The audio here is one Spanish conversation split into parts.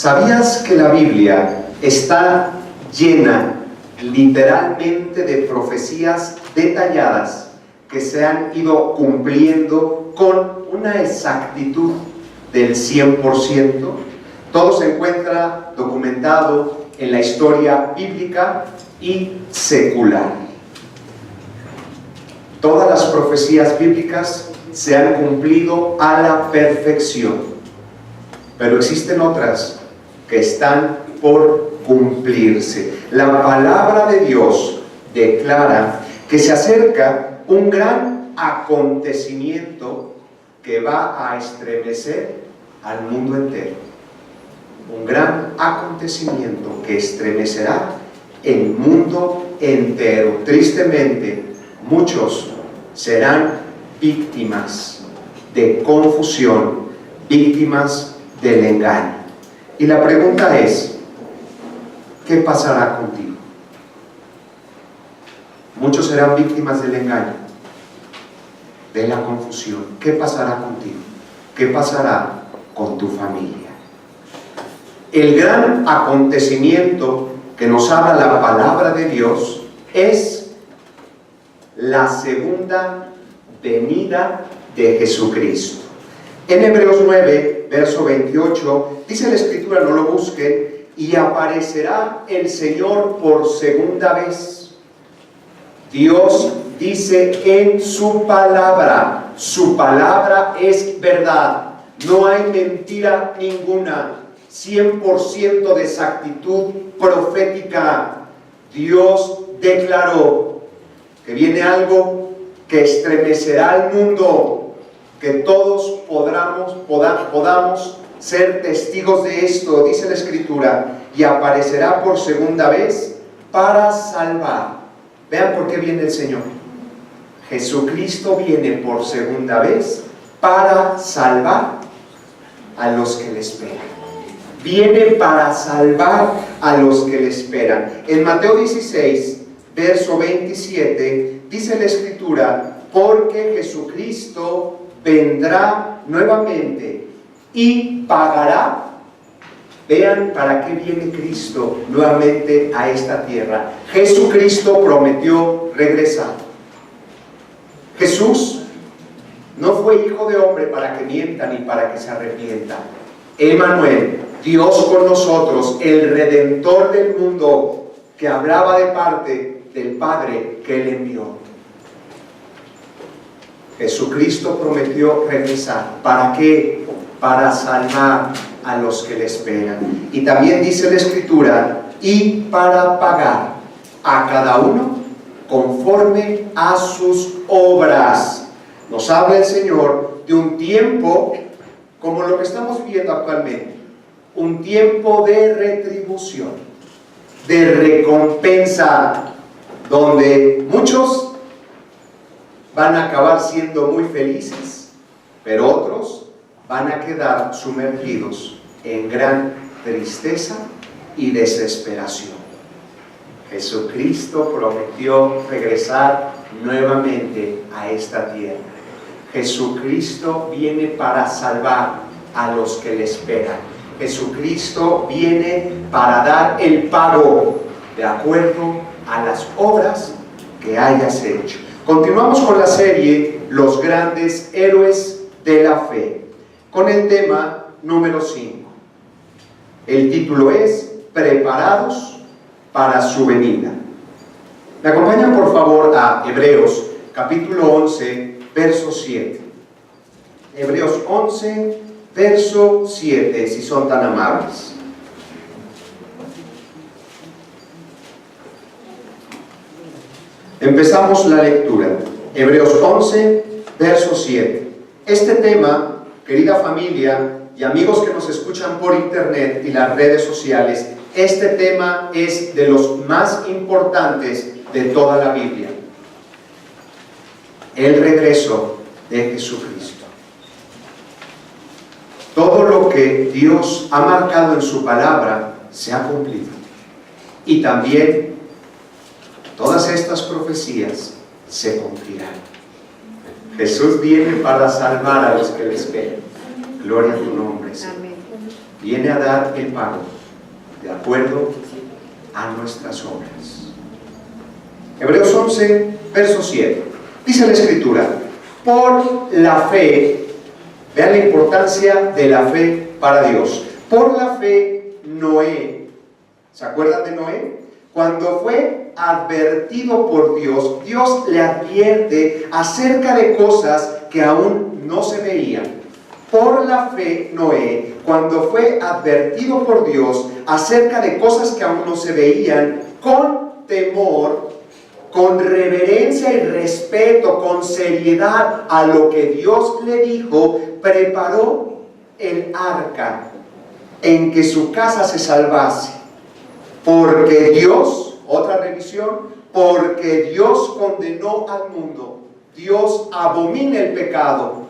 ¿Sabías que la Biblia está llena literalmente de profecías detalladas que se han ido cumpliendo con una exactitud del 100%? Todo se encuentra documentado en la historia bíblica y secular. Todas las profecías bíblicas se han cumplido a la perfección, pero existen otras que están por cumplirse. La palabra de Dios declara que se acerca un gran acontecimiento que va a estremecer al mundo entero. Un gran acontecimiento que estremecerá el mundo entero. Tristemente, muchos serán víctimas de confusión, víctimas del engaño. Y la pregunta es, ¿qué pasará contigo? Muchos serán víctimas del engaño, de la confusión. ¿Qué pasará contigo? ¿Qué pasará con tu familia? El gran acontecimiento que nos habla la palabra de Dios es la segunda venida de Jesucristo. En Hebreos 9, verso 28, dice la Escritura, no lo busquen, y aparecerá el Señor por segunda vez. Dios dice en su palabra es verdad, no hay mentira ninguna, 100% de exactitud profética. Dios declaró que viene algo que estremecerá al mundo, que todos podamos ser testigos de esto. Dice la Escritura, y aparecerá por segunda vez para salvar. Vean por qué viene el Señor. Jesucristo viene por segunda vez para salvar a los que le esperan. Viene para salvar a los que le esperan. En Mateo 16, verso 27, dice la Escritura, porque Jesucristo vendrá nuevamente y pagará. Vean para qué viene Cristo nuevamente a esta tierra. Jesucristo prometió regresar. Jesús no fue hijo de hombre para que mienta ni para que se arrepienta. Emmanuel, Dios con nosotros, el Redentor del mundo, que hablaba de parte del Padre que Él envió. Jesucristo prometió regresar. ¿Para qué? Para salvar a los que le esperan. Y también dice la Escritura, y para pagar a cada uno conforme a sus obras. Nos habla el Señor de un tiempo como lo que estamos viviendo actualmente, un tiempo de retribución, de recompensa, donde muchos van a acabar siendo muy felices, pero otros van a quedar sumergidos en gran tristeza y desesperación. Jesucristo prometió regresar nuevamente a esta tierra. Jesucristo viene para salvar a los que le esperan. Jesucristo viene para dar el pago de acuerdo a las obras que hayas hecho. Continuamos con la serie Los grandes héroes de la fe, con el tema número 5. El título es Preparados para su venida. ¿Me acompañan por favor a Hebreos capítulo 11, verso 7? Hebreos 11, verso 7, si son tan amables. Empezamos la lectura. Hebreos 11, verso 7. Este tema, querida familia y amigos que nos escuchan por internet y las redes sociales, este tema es de los más importantes de toda la Biblia. El regreso de Jesucristo. Todo lo que Dios ha marcado en su palabra se ha cumplido. Y también todas estas profecías se cumplirán. Jesús viene para salvar a los que le esperan. Gloria a tu nombre, Señor. viene a dar el pago de acuerdo a nuestras obras. Hebreos 11, verso 7. Dice la Escritura: por la fe, vean la importancia de la fe para Dios. Por la fe, Noé, ¿se acuerdan de Noé? Cuando fue advertido por Dios, Dios le advierte acerca de cosas que aún no se veían. Por la fe, Noé, cuando fue advertido por Dios acerca de cosas que aún no se veían, con temor, con reverencia y respeto, con seriedad a lo que Dios le dijo, preparó el arca en que su casa se salvase. Porque Dios, otra revisión, porque Dios condenó al mundo, Dios abomina el pecado,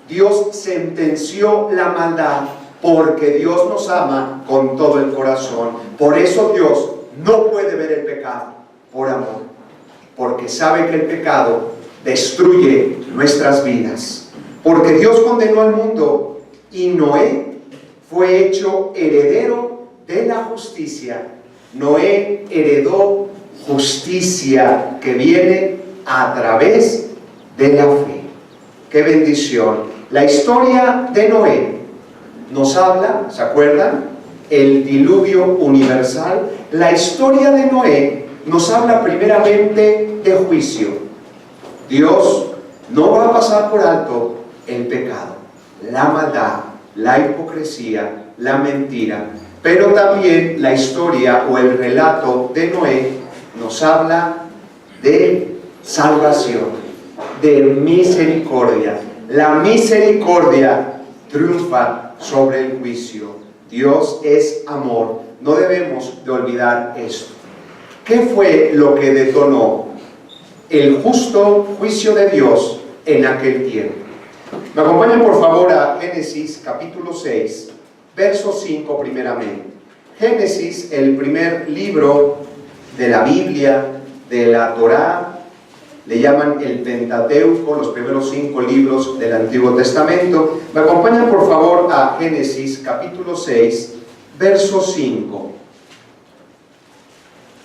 Dios sentenció la maldad, porque Dios nos ama con todo el corazón. Por eso Dios no puede ver el pecado por amor, porque sabe que el pecado destruye nuestras vidas. Porque Dios condenó al mundo y Noé fue hecho heredero de la justicia. Noé heredó justicia que viene a través de la fe. ¡Qué bendición! La historia de Noé nos habla, ¿se acuerdan? El diluvio universal. La historia de Noé nos habla primeramente de juicio. Dios no va a pasar por alto el pecado, la maldad, la hipocresía, la mentira. Pero también la historia o el relato de Noé nos habla de salvación, de misericordia. La misericordia triunfa sobre el juicio. Dios es amor. No debemos de olvidar esto. ¿Qué fue lo que detonó el justo juicio de Dios en aquel tiempo? Me acompañan por favor a Génesis capítulo 6, verso 5 primeramente. Génesis, el primer libro de la Biblia, de la Torá, le llaman el Pentateuco, los primeros 5 libros del Antiguo Testamento. Me acompañan por favor a Génesis capítulo 6, verso 5.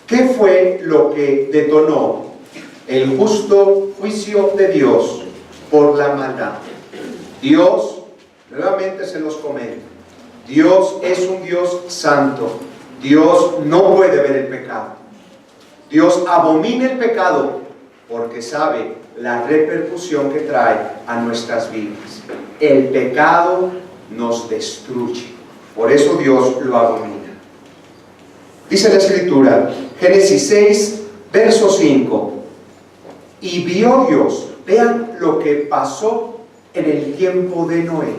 ¿Qué fue lo que detonó el justo juicio de Dios por la maldad? Dios, nuevamente se los comento, Dios es un Dios santo. Dios no puede ver el pecado. Dios abomina el pecado porque sabe la repercusión que trae a nuestras vidas. El pecado nos destruye. Por eso Dios lo abomina. Dice la Escritura, Génesis 6, verso 5. Y vio Dios, vean lo que pasó en el tiempo de Noé.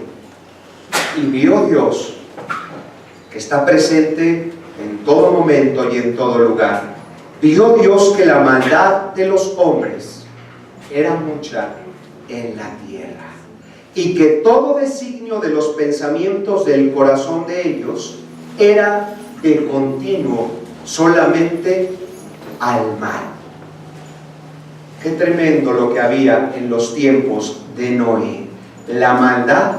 Y vio Dios, que está presente en todo momento y en todo lugar. Vio Dios que la maldad de los hombres era mucha en la tierra, y que todo designio de los pensamientos del corazón de ellos era de continuo solamente al mal. Qué tremendo lo que había en los tiempos de Noé. La maldad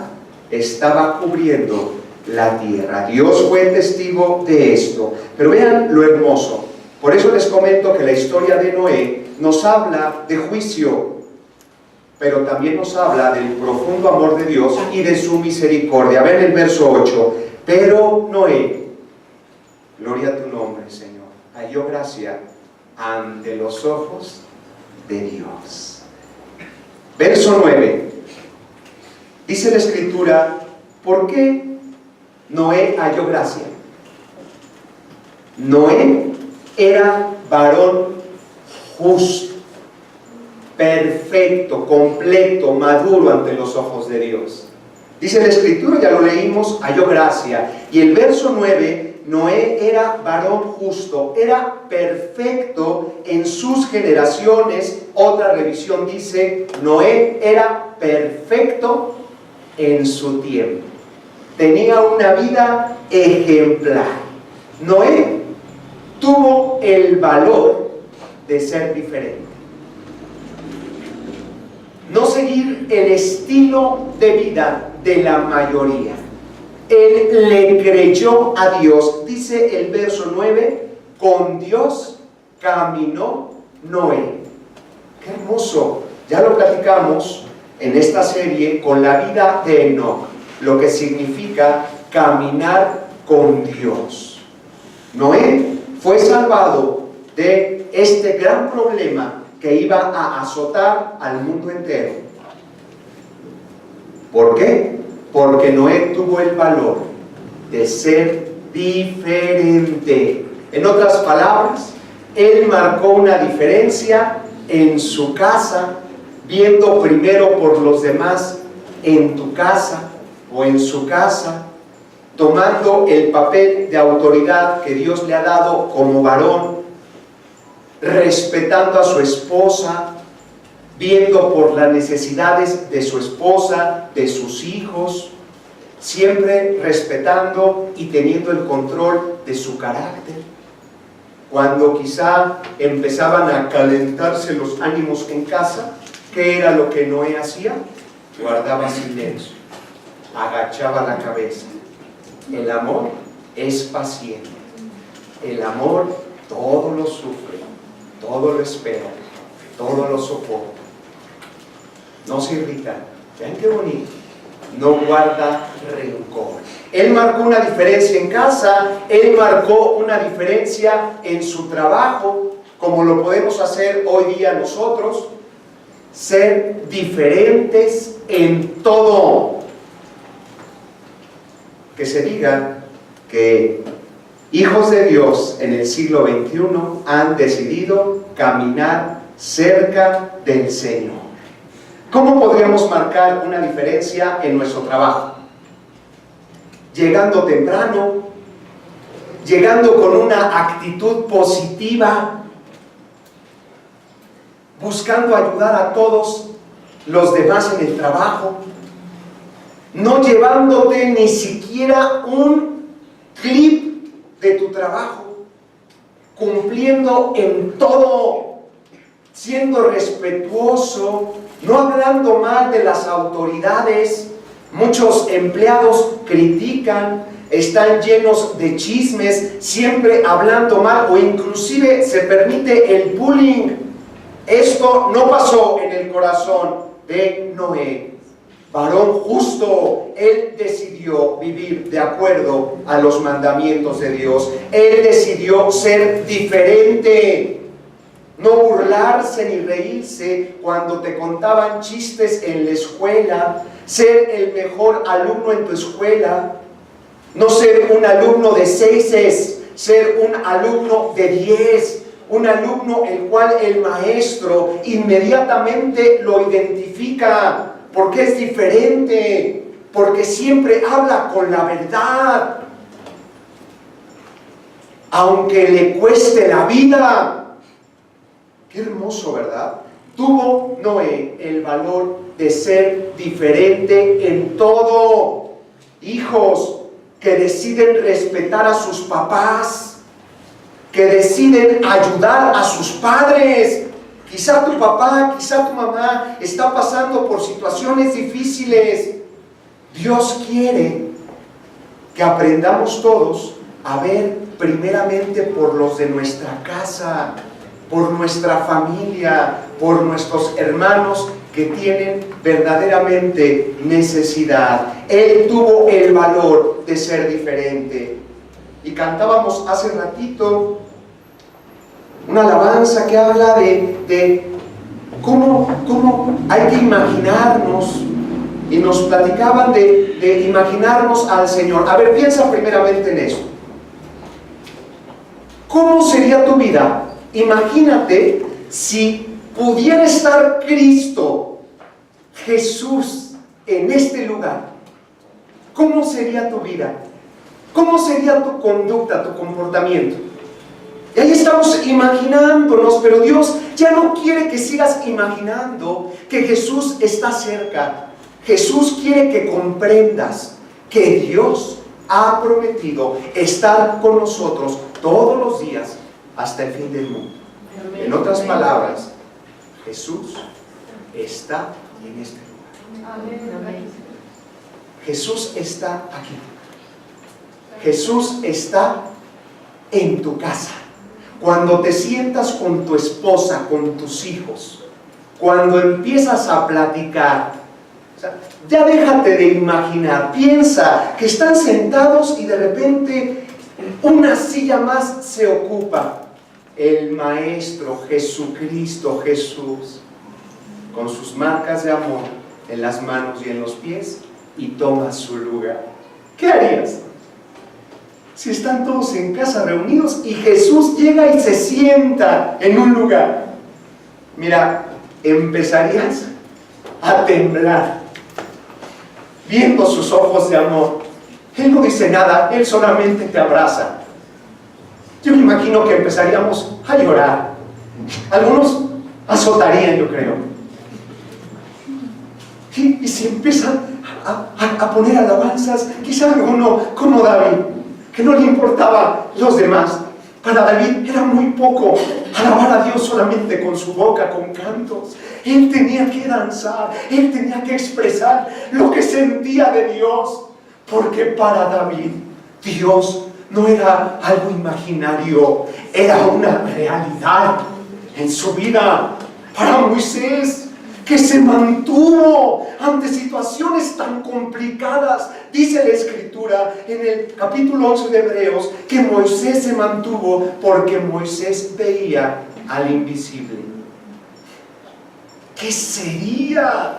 estaba cubriendo la tierra. Dios fue testigo de esto. Pero vean lo hermoso. Por eso les comento que la historia de Noé nos habla de juicio, pero también nos habla del profundo amor de Dios y de su misericordia. Ven el verso 8. Pero Noé, gloria a tu nombre, Señor, halló gracia ante los ojos de Dios. Verso 9. Dice la Escritura, ¿por qué Noé halló gracia? Noé era varón justo, perfecto, completo, maduro ante los ojos de Dios. Dice la Escritura, ya lo leímos, halló gracia. Y el verso 9, Noé era varón justo, era perfecto en sus generaciones. Otra revisión dice, Noé era perfecto en su tiempo. Tenía una vida ejemplar. Noé tuvo el valor de ser diferente. No seguir el estilo de vida de la mayoría. Él le creyó a Dios. Dice el verso 9, con Dios caminó Noé. Qué hermoso. Ya lo platicamos en esta serie con la vida de Enoc, lo que significa caminar con Dios. Noé fue salvado de este gran problema que iba a azotar al mundo entero. ¿Por qué? Porque Noé tuvo el valor de ser diferente. En otras palabras, él marcó una diferencia en su casa, viendo primero por los demás en tu casa o en su casa, tomando el papel de autoridad que Dios le ha dado como varón, respetando a su esposa, viendo por las necesidades de su esposa, de sus hijos, siempre respetando y teniendo el control de su carácter. Cuando quizá empezaban a calentarse los ánimos en casa, ¿qué era lo que Noé hacía? Guardaba silencio, agachaba la cabeza. El amor es paciente, el amor todo lo sufre, todo lo espera, todo lo soporta. No se irrita. Vean qué bonito. No guarda rencor. Él marcó una diferencia en casa, él marcó una diferencia en su trabajo, como lo podemos hacer hoy día nosotros, ser diferentes en todo. Que se diga que hijos de Dios en el siglo XXI han decidido caminar cerca del Señor. ¿Cómo podríamos marcar una diferencia en nuestro trabajo? Llegando temprano, llegando con una actitud positiva, buscando ayudar a todos los demás en el trabajo, no llevándote ni siquiera un clip de tu trabajo, cumpliendo en todo, siendo respetuoso, no hablando mal de las autoridades. Muchos empleados critican, están llenos de chismes, siempre hablando mal, o inclusive se permite el bullying. Esto no pasó en el corazón de Noé. Varón justo, él decidió vivir de acuerdo a los mandamientos de Dios. Él decidió ser diferente. No burlarse ni reírse cuando te contaban chistes en la escuela, ser el mejor alumno en tu escuela, no ser un alumno de 6, ser un alumno de 10, un alumno el cual el maestro inmediatamente lo identifica, porque es diferente, porque siempre habla con la verdad, aunque le cueste la vida. Qué hermoso, ¿verdad? Tuvo Noé el valor de ser diferente en todo. Hijos que deciden respetar a sus papás, que deciden ayudar a sus padres. Quizá tu papá, quizá tu mamá está pasando por situaciones difíciles. Dios quiere que aprendamos todos a ver primeramente por los de nuestra casa, por nuestra familia, por nuestros hermanos que tienen verdaderamente necesidad. Él tuvo el valor de ser diferente. Y cantábamos hace ratito una alabanza que habla de cómo hay que imaginarnos, y nos platicaban de imaginarnos al Señor. A ver, piensa primeramente en esto. ¿Cómo sería tu vida? Imagínate si pudiera estar Cristo, Jesús, en este lugar. ¿Cómo sería tu vida? ¿Cómo sería tu conducta, tu comportamiento? Y ahí estamos imaginándonos, pero Dios ya no quiere que sigas imaginando que Jesús está cerca. Jesús quiere que comprendas que Dios ha prometido estar con nosotros todos los días hasta el fin del mundo. En otras palabras, Jesús está en este lugar. Jesús está aquí. Jesús está en tu casa. Cuando te sientas con tu esposa, con tus hijos, cuando empiezas a platicar, o sea, ya déjate de imaginar, piensa que están sentados y de repente una silla más se ocupa. El Maestro Jesucristo, Jesús, con sus marcas de amor en las manos y en los pies, y toma su lugar. ¿Qué harías si están todos en casa reunidos y Jesús llega y se sienta en un lugar? Mira, empezarías a temblar viendo sus ojos de amor. Él no dice nada, Él solamente te abraza. Yo me imagino que empezaríamos a llorar. Algunos azotarían, yo creo. Y se empiezan a poner alabanzas. Quizá alguno como David, que no le importaba los demás. Para David era muy poco alabar a Dios solamente con su boca, con cantos. Él tenía que danzar, él tenía que expresar lo que sentía de Dios. Porque para David, Dios no era algo imaginario, era una realidad en su vida. Para Moisés, que se mantuvo ante situaciones tan complicadas, dice la Escritura en el capítulo 11 de Hebreos, que Moisés se mantuvo porque Moisés veía al invisible. ¿Qué sería?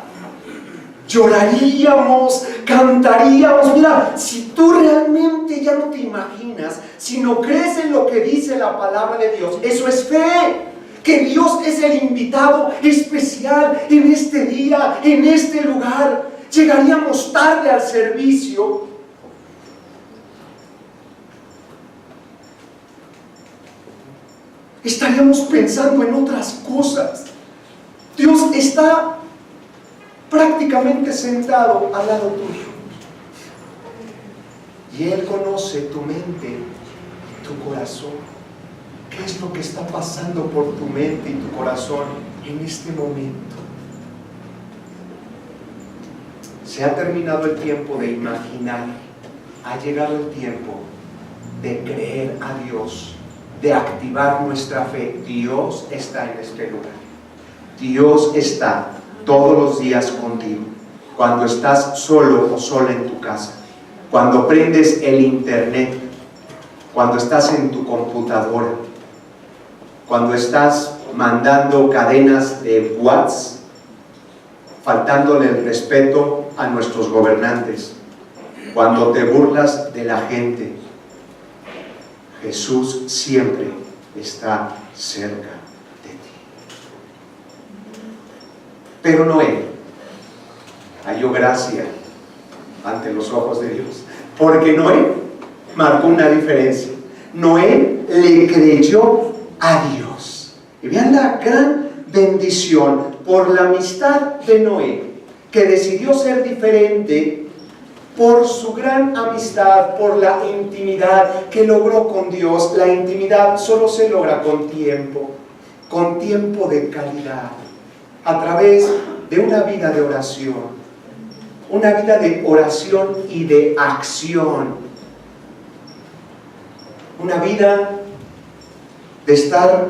Lloraríamos, cantaríamos. Mira, si tú realmente ya no te imaginas, si no crees en lo que dice la palabra de Dios, eso es fe. Que Dios es el invitado especial en este día, en este lugar. Llegaríamos tarde al servicio. Estaríamos pensando en otras cosas. Dios está prácticamente sentado al lado tuyo. Y Él conoce tu mente y tu corazón. ¿Qué es lo que está pasando por tu mente y tu corazón en este momento? Se ha terminado el tiempo de imaginar. Ha llegado el tiempo de creer a Dios, de activar nuestra fe. Dios está en este lugar. Dios está todos los días contigo. Cuando estás solo o sola en tu casa, cuando prendes el internet, cuando estás en tu computadora, cuando estás mandando cadenas de WhatsApp, faltándole el respeto a nuestros gobernantes, cuando te burlas de la gente, Jesús siempre está cerca de ti. Pero Noé halló gracia ante los ojos de Dios, porque Noé marcó una diferencia. Noé le creyó a Dios. Y vean la gran bendición por la amistad de Noé, que decidió ser diferente por su gran amistad, por la intimidad que logró con Dios. La intimidad solo se logra con tiempo de calidad, a través de una vida de oración. Una vida de oración y de acción. Una vida de estar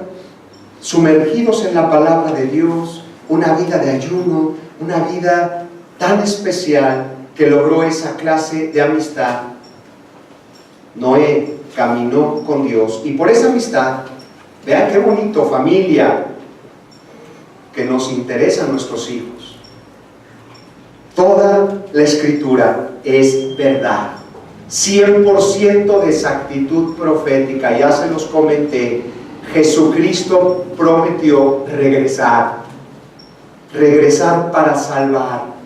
sumergidos en la palabra de Dios. Una vida de ayuno. Una vida tan especial que logró esa clase de amistad. Noé caminó con Dios. Y por esa amistad, vean qué bonito, familia, que nos interesan nuestros hijos. Toda la Escritura es verdad, 100% de exactitud profética. Ya se los comenté, Jesucristo prometió regresar para salvar.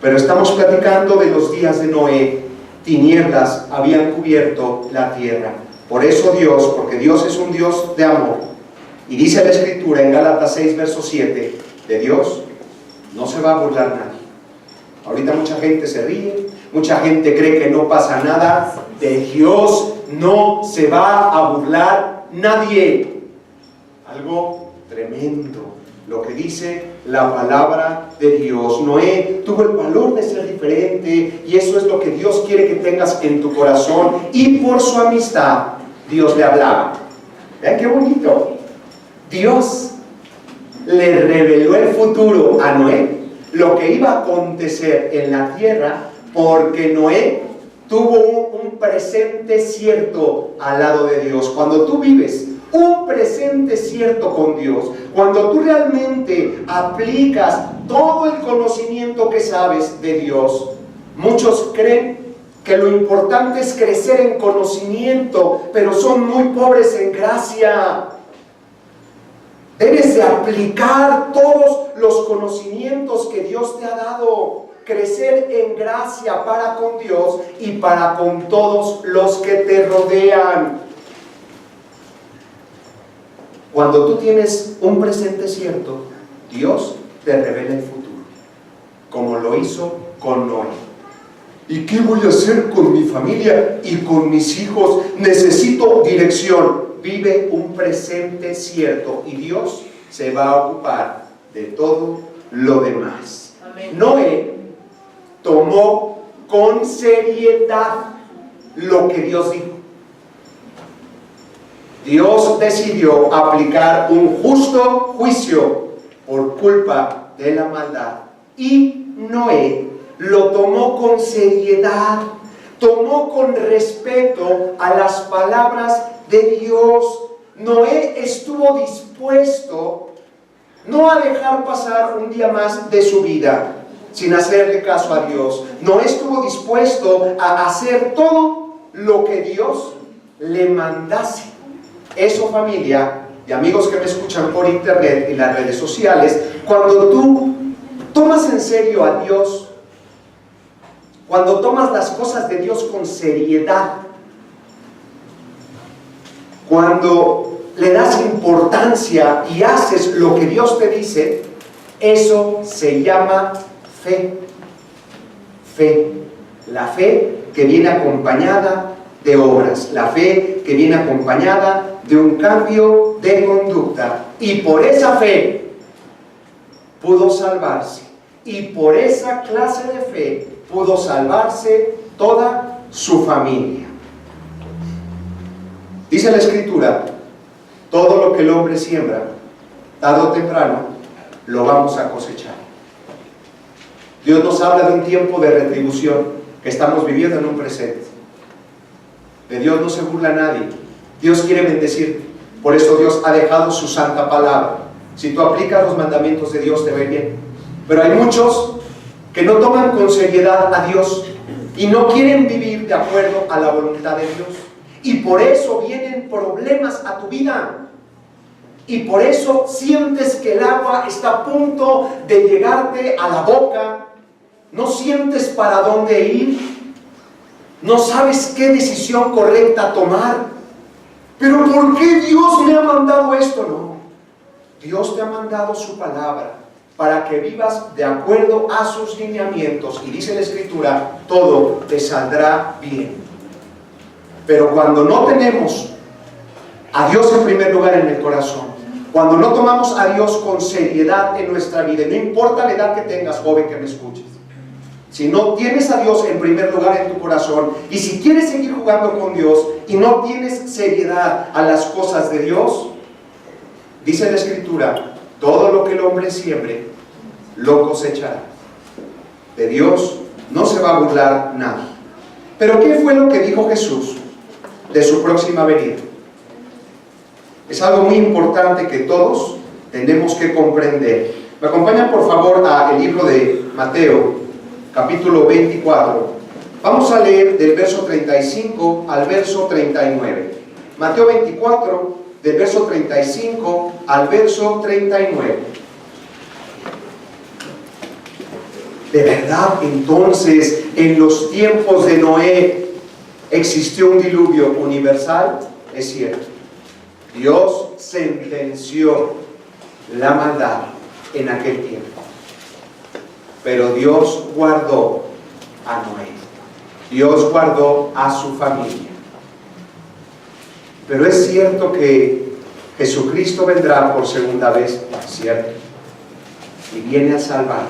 Pero estamos platicando de los días de Noé. Tinieblas habían cubierto la tierra. Por eso Dios, porque Dios es un Dios de amor, y dice la Escritura en Gálatas 6, verso 7, de Dios no se va a burlar nadie. Ahorita mucha gente se ríe, mucha gente cree que no pasa nada. De Dios no se va a burlar nadie. Algo tremendo lo que dice la palabra de Dios. Noé tuvo el valor de ser diferente y eso es lo que Dios quiere que tengas en tu corazón, y por su amistad Dios le hablaba. Vean qué bonito. Dios le reveló el futuro a Noé, lo que iba a acontecer en la tierra, porque Noé tuvo un presente cierto al lado de Dios. Cuando tú vives un presente cierto con Dios, cuando tú realmente aplicas todo el conocimiento que sabes de Dios, muchos creen que lo importante es crecer en conocimiento, pero son muy pobres en gracia. Debes de aplicar todos los conocimientos que Dios te ha dado, crecer en gracia para con Dios y para con todos los que te rodean. Cuando tú tienes un presente cierto, Dios te revela el futuro, como lo hizo con Noé. ¿Y qué voy a hacer con mi familia y con mis hijos? Necesito dirección. Vive un presente cierto y Dios se va a ocupar de todo lo demás. Amén. Noé tomó con seriedad lo que Dios dijo. Dios decidió aplicar un justo juicio por culpa de la maldad, y Noé lo tomó con seriedad, tomó con respeto a las palabras de Dios. Noé estuvo dispuesto no a dejar pasar un día más de su vida sin hacerle caso a Dios. Noé estuvo dispuesto a hacer todo lo que Dios le mandase. Eso, familia y amigos que me escuchan por internet y las redes sociales, cuando tú tomas en serio a Dios, cuando tomas las cosas de Dios con seriedad, cuando le das importancia y haces lo que Dios te dice, eso se llama fe. Fe. La fe que viene acompañada de obras, la fe que viene acompañada de un cambio de conducta, y por esa fe pudo salvarse, y por esa clase de fe pudo salvarse toda su familia. Dice la Escritura: todo lo que el hombre siembra, tarde o temprano, lo vamos a cosechar. Dios nos habla de un tiempo de retribución que estamos viviendo en un presente. De Dios no se burla nadie. Dios quiere bendecirte. Por eso Dios ha dejado su santa palabra. Si tú aplicas los mandamientos de Dios, te va bien. Pero hay muchos que no toman con seriedad a Dios y no quieren vivir de acuerdo a la voluntad de Dios. Y por eso vienen problemas a tu vida. Y por eso sientes que el agua está a punto de llegarte a la boca. No sientes para dónde ir. No sabes qué decisión correcta tomar. ¿Pero por qué Dios me ha mandado esto? No. Dios te ha mandado su palabra para que vivas de acuerdo a sus lineamientos. Y dice la Escritura: todo te saldrá bien. Pero cuando no tenemos a Dios en primer lugar en el corazón, cuando no tomamos a Dios con seriedad en nuestra vida, no importa la edad que tengas, joven que me escuches, si no tienes a Dios en primer lugar en tu corazón, y si quieres seguir jugando con Dios y no tienes seriedad a las cosas de Dios, dice la Escritura: todo lo que el hombre siembre, lo cosechará. De Dios no se va a burlar nadie. Pero ¿qué fue lo que dijo Jesús de su próxima venida? Es algo muy importante que todos tenemos que comprender. Me acompañan por favor al libro de Mateo, capítulo 24. Vamos a leer del verso 35 al verso 39. Mateo 24, del verso 35 al verso 39. ¿De verdad entonces en los tiempos de Noé existió un diluvio universal? Es cierto. Dios sentenció la maldad en aquel tiempo. Pero Dios guardó a Noé. Dios guardó a su familia. Pero es cierto que Jesucristo vendrá por segunda vez, ¿cierto? y viene a salvar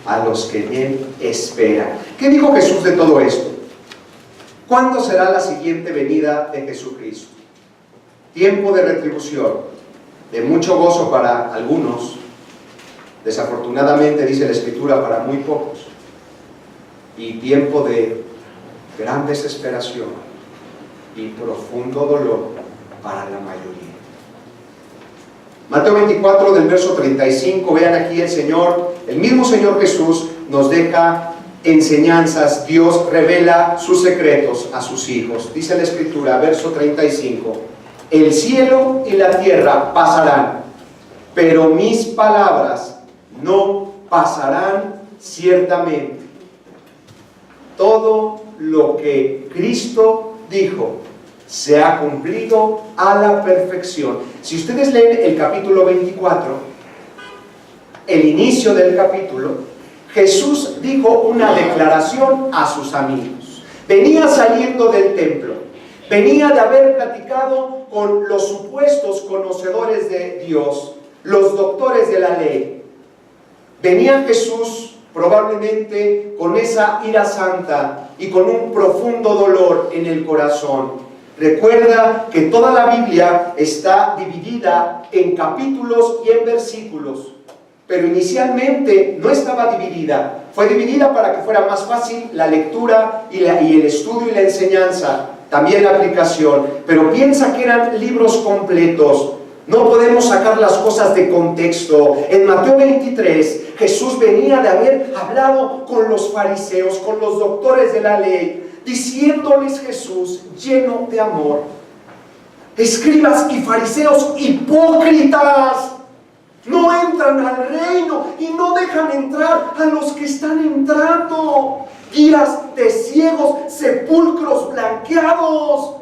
a los que en Él esperan. ¿Qué dijo Jesús de todo esto? ¿Cuándo será la siguiente venida de Jesucristo? Tiempo de retribución, de mucho gozo para algunos, desafortunadamente, dice la Escritura, para muy pocos, y tiempo de gran desesperación y profundo dolor para la mayoría. Mateo 24, del verso 35, vean aquí el mismo Señor Jesús nos deja enseñanzas. Dios revela sus secretos a sus hijos. Dice la Escritura, verso 35, el cielo y la tierra pasarán, pero mis palabras no pasarán ciertamente. Todo lo que Cristo dijo se ha cumplido a la perfección. Si ustedes leen el capítulo 24, el inicio del capítulo, Jesús dijo una declaración a sus amigos. Venía saliendo del templo, venía de haber platicado con los supuestos conocedores de Dios, los doctores de la ley. Venía Jesús probablemente con esa ira santa y con un profundo dolor en el corazón. Recuerda que toda la Biblia está dividida en capítulos y en versículos, pero inicialmente no estaba dividida. Fue dividida para que fuera más fácil la lectura y el estudio y la enseñanza, también la aplicación, pero piensa que eran libros completos. No podemos sacar las cosas de contexto. En Mateo 23, Jesús venía de haber hablado con los fariseos, con los doctores de la ley, diciéndoles Jesús, lleno de amor: escribas y fariseos hipócritas, no entran al reino y no dejan entrar a los que están entrando. Guías de ciegos, sepulcros blanqueados.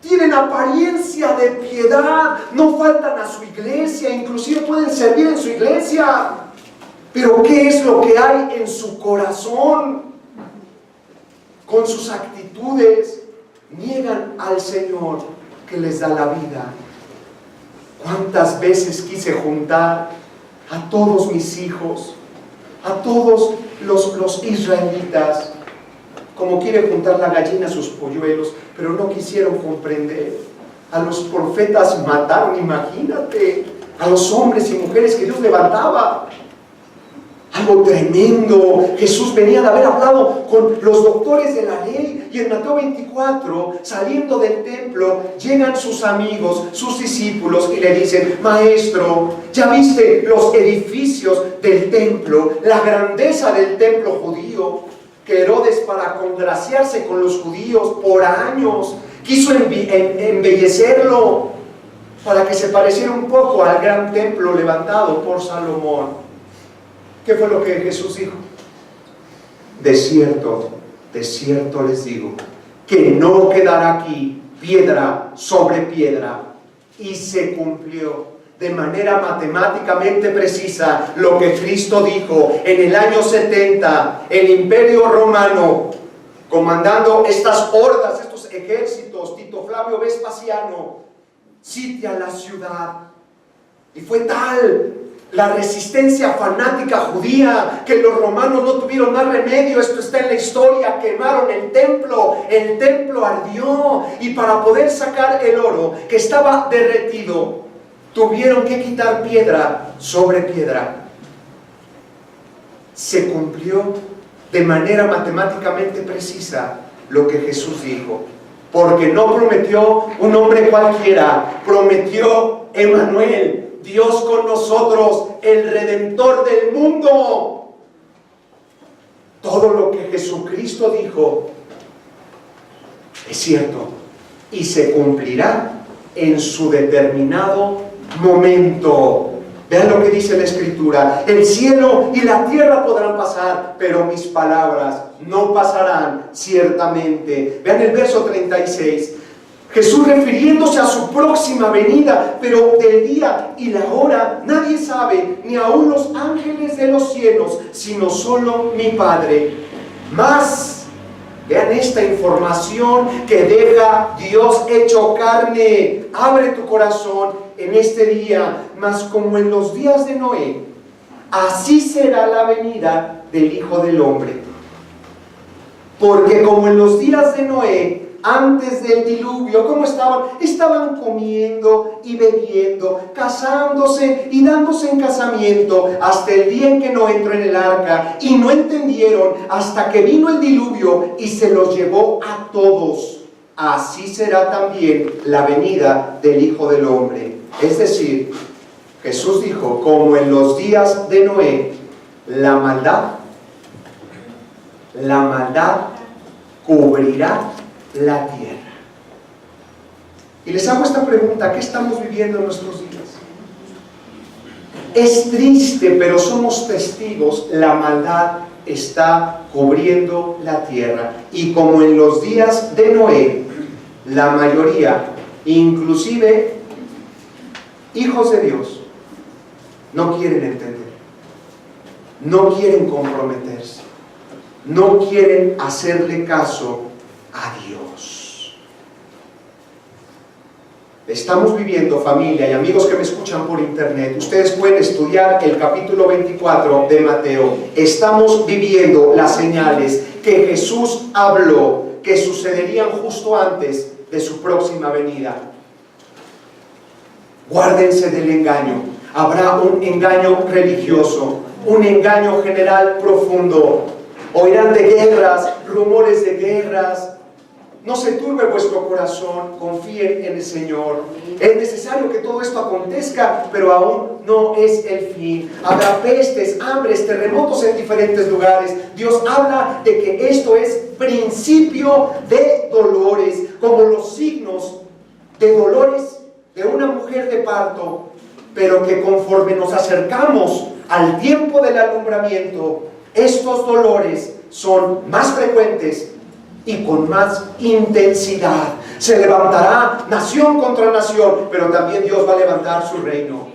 Tienen apariencia de piedad, no faltan a su iglesia, inclusive pueden servir en su iglesia. Pero ¿qué es lo que hay en su corazón? Con sus actitudes niegan al Señor que les da la vida. ¿Cuántas veces quise juntar a todos mis hijos, a todos los israelitas, como quiere juntar la gallina a sus polluelos, pero no quisieron comprender? A los profetas mataron, imagínate, a los hombres y mujeres que Dios levantaba. Algo tremendo. Jesús venía de haber hablado con los doctores de la ley, y en Mateo 24, saliendo del templo, llegan sus amigos, sus discípulos, y le dicen: Maestro, ¿ya viste los edificios del templo, la grandeza del templo judío? Que Herodes, para congraciarse con los judíos por años, quiso embellecerlo para que se pareciera un poco al gran templo levantado por Salomón. ¿Qué fue lo que Jesús dijo? De cierto les digo, que no quedará aquí piedra sobre piedra. Y se cumplió de manera matemáticamente precisa lo que Cristo dijo en el año 70, el Imperio Romano, comandando estas hordas, estos ejércitos, Tito Flavio Vespasiano, sitia la ciudad. Y fue tal la resistencia fanática judía que los romanos no tuvieron más remedio. Esto está en la historia. Quemaron el templo ardió, y para poder sacar el oro que estaba derretido, tuvieron que quitar piedra sobre piedra. Se cumplió de manera matemáticamente precisa lo que Jesús dijo, porque no prometió un hombre cualquiera, prometió Emmanuel, Dios con nosotros, el Redentor del mundo. Todo lo que Jesucristo dijo es cierto y se cumplirá en su determinado momento. Vean lo que dice la Escritura: el cielo y la tierra podrán pasar, pero mis palabras no pasarán ciertamente. Vean el verso 36. Jesús refiriéndose a su próxima venida, pero del día y la hora nadie sabe, ni aun los ángeles de los cielos, sino solo mi Padre. Mas, vean esta información que deja Dios hecho carne. Abre tu corazón en este día, mas como en los días de Noé, así será la venida del Hijo del Hombre. Porque como en los días de Noé, antes del diluvio, ¿cómo estaban? Estaban comiendo y bebiendo, casándose y dándose en casamiento, hasta el día en que Noé entró en el arca, y no entendieron hasta que vino el diluvio y se los llevó a todos. Así será también la venida del Hijo del Hombre. Es decir, Jesús dijo, como en los días de Noé, la maldad cubrirá la tierra. Y les hago esta pregunta: ¿qué estamos viviendo en nuestros días? Es triste, pero somos testigos. La maldad está cubriendo la tierra. Y como en los días de Noé, la mayoría, inclusive hijos de Dios, no quieren entender, no quieren comprometerse, no quieren hacerle caso a Dios. Estamos viviendo, familia y amigos que me escuchan por internet, ustedes pueden estudiar el capítulo 24 de Mateo. Estamos viviendo las señales que Jesús habló que sucederían justo antes de su próxima venida. Guárdense del engaño. Habrá un engaño religioso, un engaño general profundo. Oirán de guerras, rumores de guerras. No se turbe vuestro corazón, confíen en el Señor. Es necesario que todo esto acontezca, pero aún no es el fin. Habrá pestes, hambres, terremotos en diferentes lugares. Dios habla de que esto es principio de dolores, como los signos de dolores de una mujer de parto, pero que conforme nos acercamos al tiempo del alumbramiento, estos dolores son más frecuentes y con más intensidad. Se levantará nación contra nación, pero también Dios va a levantar su reino.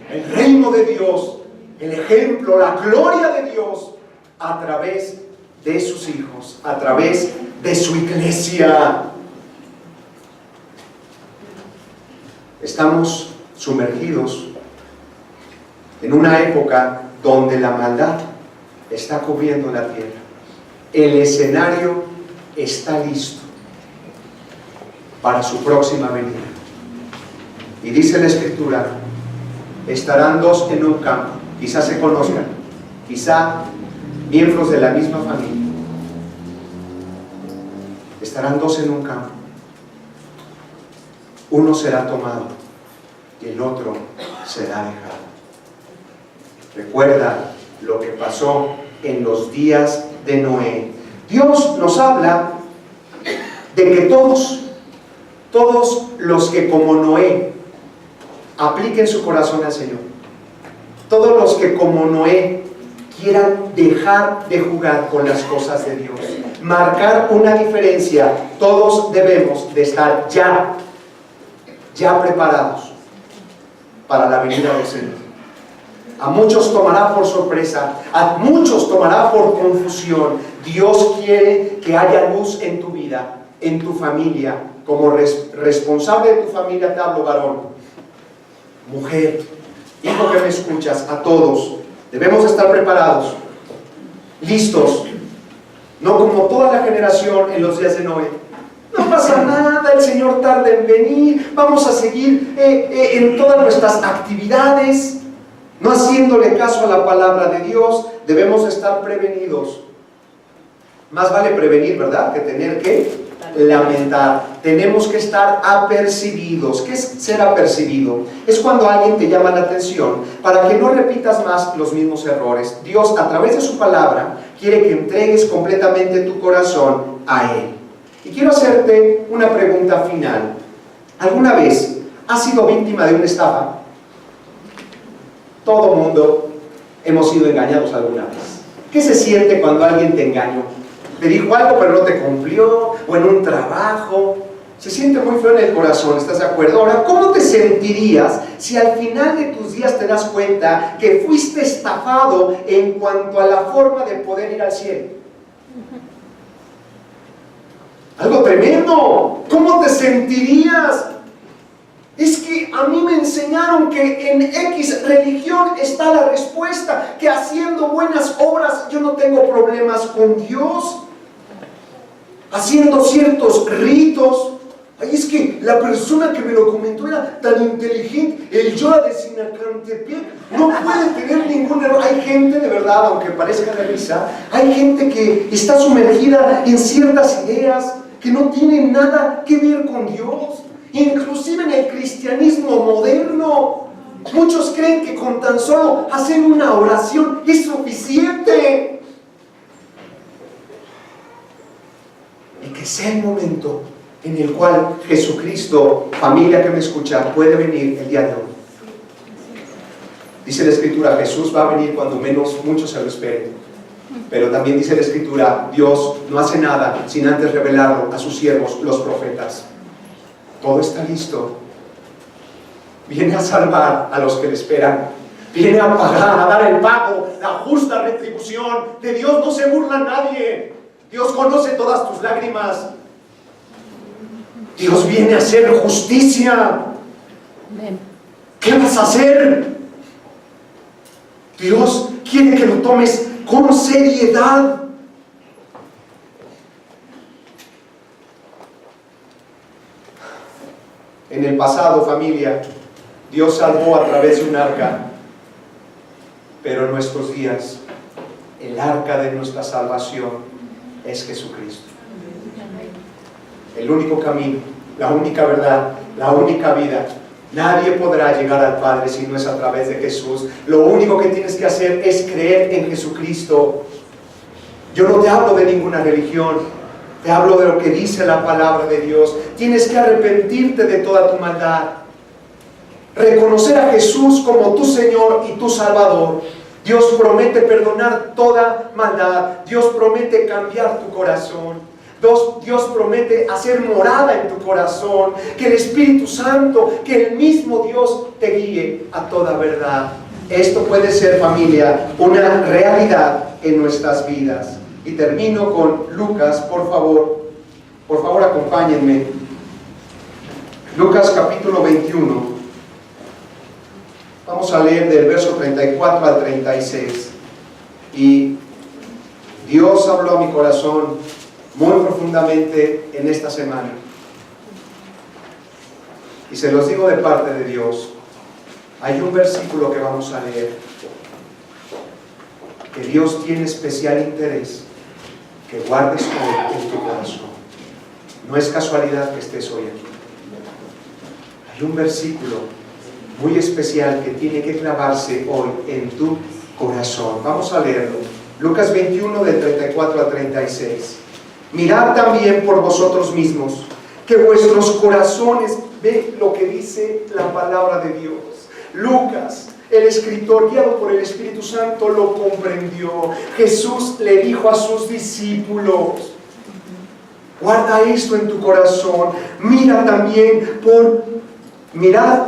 El reino de Dios, el ejemplo, la gloria de Dios a través de sus hijos, a través de su iglesia. Estamos sumergidos en una época donde la maldad está cubriendo la tierra. El escenario está listo para su próxima venida. Y dice la Escritura, estarán dos en un campo, quizás se conozcan, quizá miembros de la misma familia. Estarán dos en un campo. Uno será tomado y el otro será dejado. Recuerda lo que pasó en los días de Noé. Dios nos habla de que todos los que como Noé apliquen su corazón al Señor, todos los que como Noé quieran dejar de jugar con las cosas de Dios, marcar una diferencia, todos debemos de estar ya preparados para la venida del Señor. A muchos tomará por sorpresa, a muchos tomará por confusión. Dios quiere que haya luz en tu vida, en tu familia. Como responsable de tu familia te hablo, varón, mujer, hijo que me escuchas, a todos debemos estar preparados, listos, no como toda la generación en los días de Noé. No pasa nada, el Señor tarda en venir, vamos a seguir en todas nuestras actividades, no haciéndole caso a la palabra de Dios. Debemos estar prevenidos. Más vale prevenir, ¿verdad?, que tener que lamentar. Tenemos que estar apercibidos. ¿Qué es ser apercibido? Es cuando alguien te llama la atención para que no repitas más los mismos errores. Dios, a través de su palabra, quiere que entregues completamente tu corazón a Él. Y quiero hacerte una pregunta final. ¿Alguna vez has sido víctima de una estafa? Todo mundo hemos sido engañados alguna vez. ¿Qué se siente cuando alguien te engañó? Te dijo algo pero no te cumplió, o en un trabajo. Se siente muy feo en el corazón, ¿estás de acuerdo? Ahora, ¿cómo te sentirías si al final de tus días te das cuenta que fuiste estafado en cuanto a la forma de poder ir al cielo? Algo tremendo. ¿Cómo te sentirías? Es que a mí me enseñaron que en X religión está la respuesta, que haciendo buenas obras yo no tengo problemas con Dios, haciendo ciertos ritos. Ay, es que la persona que me lo comentó era tan inteligente, el Yoda de Sinacantepec, no puede tener ningún error. Hay gente, de verdad, aunque parezca de risa, hay gente que está sumergida en ciertas ideas que no tienen nada que ver con Dios. Inclusive en el cristianismo moderno, muchos creen que con tan solo hacer una oración es suficiente. Y que sea el momento en el cual Jesucristo, familia que me escucha, puede venir el día de hoy. Dice la Escritura, Jesús va a venir cuando menos muchos se lo esperen. Pero también dice la Escritura, Dios no hace nada sin antes revelarlo a sus siervos, los profetas. Todo está listo. Viene a salvar a los que le esperan. Viene a pagar, a dar el pago, la justa retribución. De Dios no se burla nadie. Dios conoce todas tus lágrimas. Dios viene a hacer justicia. ¿Qué vas a hacer? Dios quiere que lo tomes con seriedad. En el pasado, familia, Dios salvó a través de un arca, pero en nuestros días, el arca de nuestra salvación es Jesucristo. El único camino, la única verdad, la única vida. Nadie podrá llegar al Padre si no es a través de Jesús. Lo único que tienes que hacer es creer en Jesucristo. Yo no te hablo de ninguna religión. Te hablo de lo que dice la palabra de Dios. Tienes que arrepentirte de toda tu maldad. Reconocer a Jesús como tu Señor y tu Salvador. Dios promete perdonar toda maldad. Dios promete cambiar tu corazón. Dios promete hacer morada en tu corazón. Que el Espíritu Santo, que el mismo Dios te guíe a toda verdad. Esto puede ser, familia, una realidad en nuestras vidas. Y termino con Lucas, por favor acompáñenme. Lucas capítulo 21. Vamos a leer del verso 34 al 36. Y Dios habló a mi corazón muy profundamente en esta semana. Y se los digo de parte de Dios. Hay un versículo que vamos a leer, que Dios tiene especial interés que guardes hoy en tu corazón. No es casualidad que estés hoy aquí. Hay un versículo muy especial que tiene que clavarse hoy en tu corazón. Vamos a leerlo. Lucas 21, del 34 al 36. Mirad también por vosotros mismos, que vuestros corazones, ve lo que dice la palabra de Dios. Lucas, el escritor, guiado por el Espíritu Santo, lo comprendió. Jesús le dijo a sus discípulos: guarda esto en tu corazón. Mirad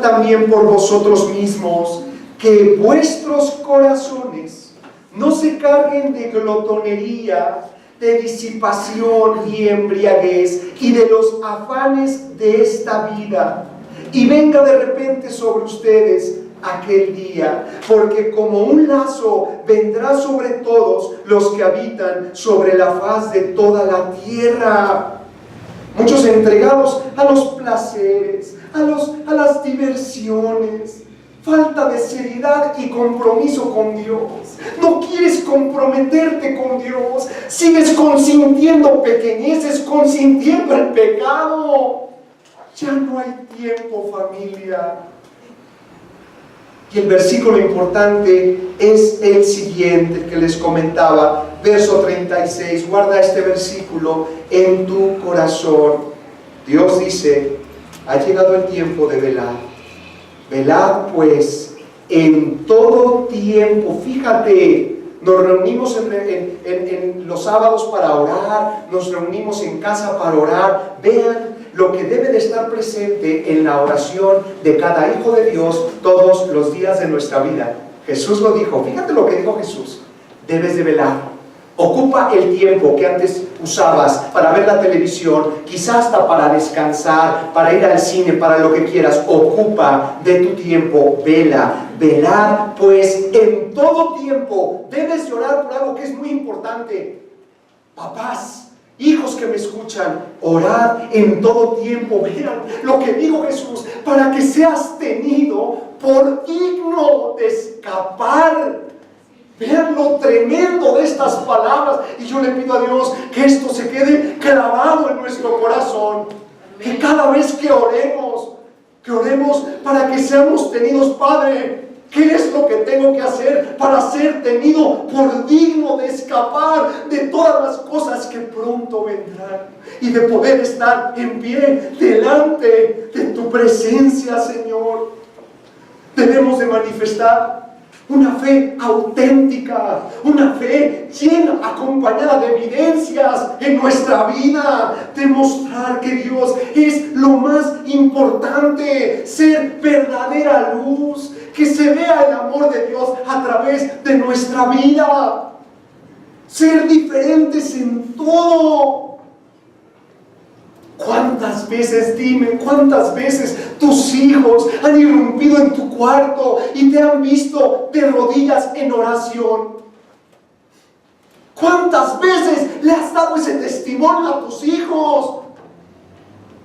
también por vosotros mismos, que vuestros corazones no se carguen de glotonería, de disipación y embriaguez y de los afanes de esta vida, y venga de repente sobre ustedes aquel día, porque como un lazo vendrá sobre todos los que habitan sobre la faz de toda la tierra. Muchos entregados a los placeres, a las diversiones, falta de seriedad y compromiso con Dios. No quieres comprometerte con Dios, sigues consintiendo pequeñeces, consintiendo el pecado. Ya no hay tiempo, familia. Y el versículo importante es el siguiente que les comentaba, verso 36. Guarda este versículo en tu corazón. Dios dice: ha llegado el tiempo de velar. Velad pues en todo tiempo. Fíjate, nos reunimos en los sábados para orar, nos reunimos en casa para orar. Vean lo que debe de estar presente en la oración de cada hijo de Dios todos los días de nuestra vida. Jesús lo dijo. Fíjate lo que dijo Jesús: debes de velar. Ocupa el tiempo que antes usabas para ver la televisión, quizás hasta para descansar, para ir al cine, para lo que quieras. Ocupa de tu tiempo, vela. Velad, pues en todo tiempo debes llorar por algo que es muy importante. Papás, hijos que me escuchan, orad en todo tiempo. Vean lo que dijo Jesús, para que seas tenido por digno de escapar. Vean lo tremendo de estas palabras. Y yo le pido a Dios que esto se quede clavado en nuestro corazón. Que cada vez que oremos para que seamos tenidos. Padre, ¿qué es lo que tengo que hacer para ser tenido por digno de escapar de todas las cosas que pronto vendrán? Y de poder estar en pie delante de tu presencia, Señor. Debemos de manifestar una fe auténtica, una fe llena, acompañada de evidencias en nuestra vida. Demostrar que Dios es lo más importante, ser verdadera luz, que se vea el amor de Dios a través de nuestra vida, ser diferentes en todo. ¿Cuántas veces, dime, cuántas veces tus hijos han irrumpido en tu cuarto y te han visto de rodillas en oración? ¿Cuántas veces le has dado ese testimonio a tus hijos?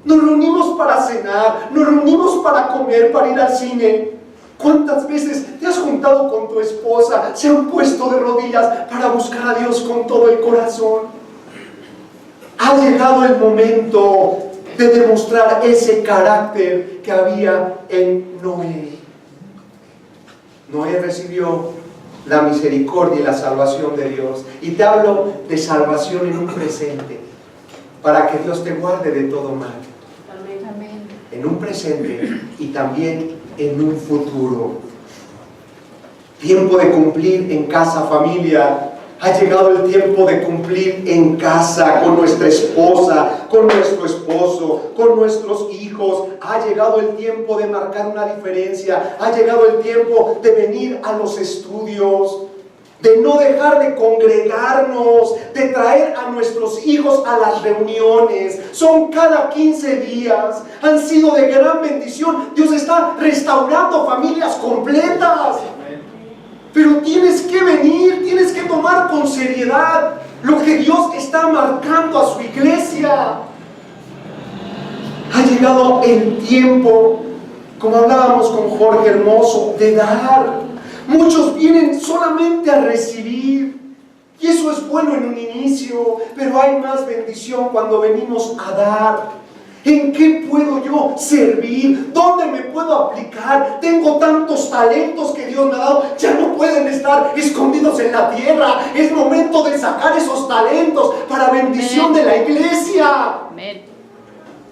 Nos reunimos para cenar, nos reunimos para comer, para ir al cine. ¿Cuántas veces te has juntado con tu esposa, se han puesto de rodillas para buscar a Dios con todo el corazón? Ha llegado el momento de demostrar ese carácter que había en Noé. Noé recibió la misericordia y la salvación de Dios. Y te hablo de salvación en un presente, para que Dios te guarde de todo mal. Amén. En un presente y también en un futuro. Tiempo de cumplir en casa, familia. Ha llegado el tiempo de cumplir en casa, con nuestra esposa, con nuestro esposo, con nuestros hijos. Ha llegado el tiempo de marcar una diferencia. Ha llegado el tiempo de venir a los estudios, de no dejar de congregarnos, de traer a nuestros hijos a las reuniones. Son cada 15 días. Han sido de gran bendición. Dios está restaurando familias completas. Pero tienes que venir, tienes que tomar con seriedad lo que Dios está marcando a su iglesia. Ha llegado el tiempo, como hablábamos con Jorge Hermoso, de dar. Muchos vienen solamente a recibir, y eso es bueno en un inicio, pero hay más bendición cuando venimos a dar. ¿En qué puedo yo servir? ¿Dónde me puedo aplicar? Tengo tantos talentos que Dios me ha dado, ya no pueden estar escondidos en la tierra. Es momento de sacar esos talentos para bendición de la iglesia. Amén.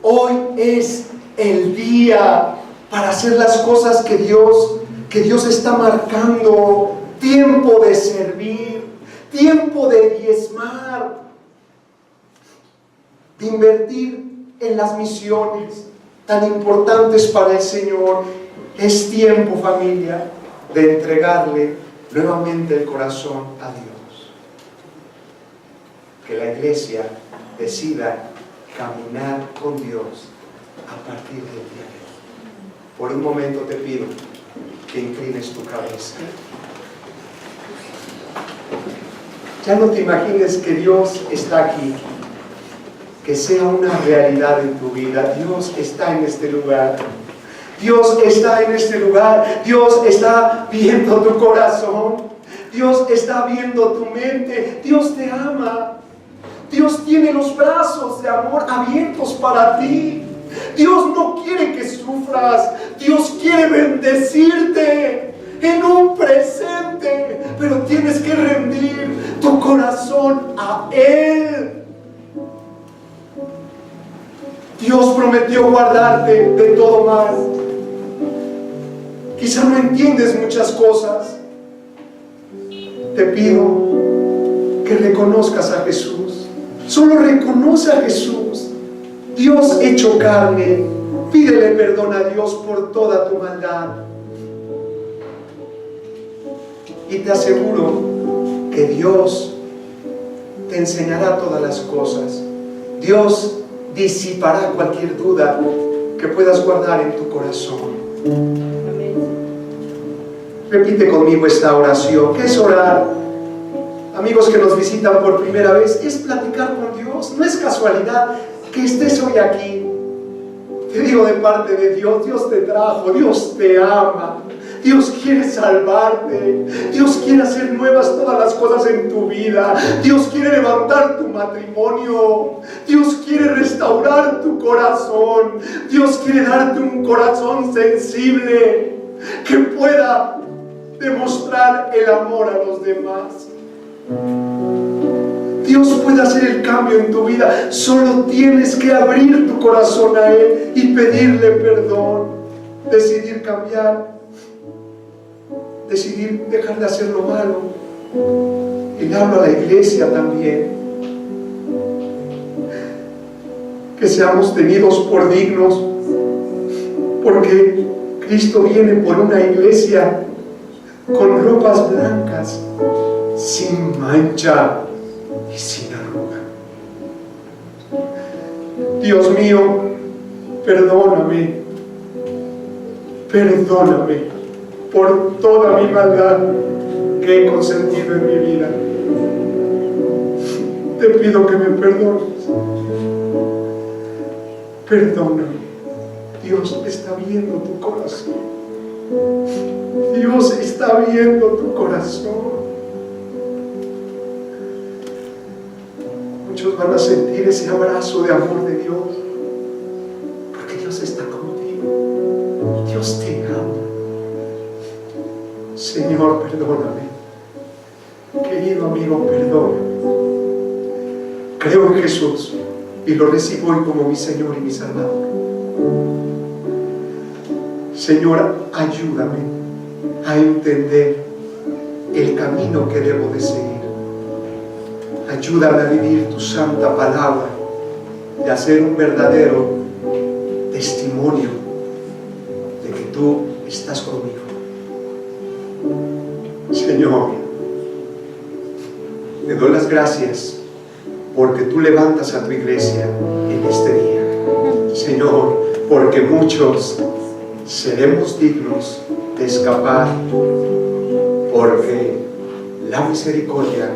Hoy es el día para hacer las cosas que Dios está marcando. Tiempo de servir, tiempo de diezmar, de invertir en las misiones tan importantes para el Señor. Es tiempo, familia, de entregarle nuevamente el corazón a Dios. Que la iglesia decida caminar con Dios a partir del día de hoy. Por un momento te pido que inclines tu cabeza. Ya no te imagines que Dios está aquí, que sea una realidad en tu vida. Dios está en este lugar. Dios está en este lugar. Dios está viendo tu corazón. Dios está viendo tu mente. Dios te ama. Dios tiene los brazos de amor abiertos para ti. Dios no quiere que sufras. Dios quiere bendecirte en un presente, pero tienes que rendir tu corazón a Él. Dios prometió guardarte de todo mal. Quizá no entiendes muchas cosas. Te pido que reconozcas a Jesús. Solo reconoce a Jesús, Dios hecho carne. Pídele perdón a Dios por toda tu maldad. Y te aseguro que Dios te enseñará todas las cosas. Dios disipará cualquier duda que puedas guardar en tu corazón. Repite conmigo esta oración. ¿Qué es orar? Amigos que nos visitan por primera vez, es platicar con Dios. No es casualidad que estés hoy aquí. Te digo de parte de Dios, Dios te trajo, Dios te ama, Dios quiere salvarte, Dios quiere hacer nuevas todas las cosas en tu vida, Dios quiere levantar tu matrimonio, Dios quiere restaurar tu corazón, Dios quiere darte un corazón sensible que pueda demostrar el amor a los demás. Dios puede hacer el cambio en tu vida. Solo tienes que abrir tu corazón a Él y pedirle perdón. Decidir cambiar. Decidir dejar de hacer lo malo. Y le hablo a la iglesia también. Que seamos tenidos por dignos. Porque Cristo viene por una iglesia con ropas blancas, sin mancha y sin arruga. Dios mío, perdóname por toda mi maldad que he consentido en mi vida. Te pido que me perdones. Perdóname. Dios está viendo tu corazón. Dios está viendo tu corazón. Muchos van a sentir ese abrazo de amor de Dios, porque Dios está contigo. Dios te ama. Señor, perdóname. Querido amigo, perdóname. Creo en Jesús y lo recibo hoy como mi Señor y mi Salvador. Señor, ayúdame a entender el camino que debo de seguir. Ayúdame a vivir tu santa palabra y a ser un verdadero testimonio de que tú estás conmigo. Señor, te doy las gracias porque tú levantas a tu iglesia en este día. Señor, porque muchos seremos dignos de escapar, porque la misericordia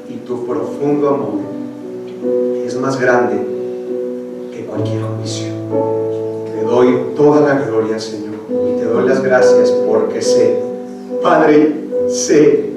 y tu profundo amor es más grande que cualquier juicio. Te doy toda la gloria, Señor, y te doy las gracias porque sé, Padre, sé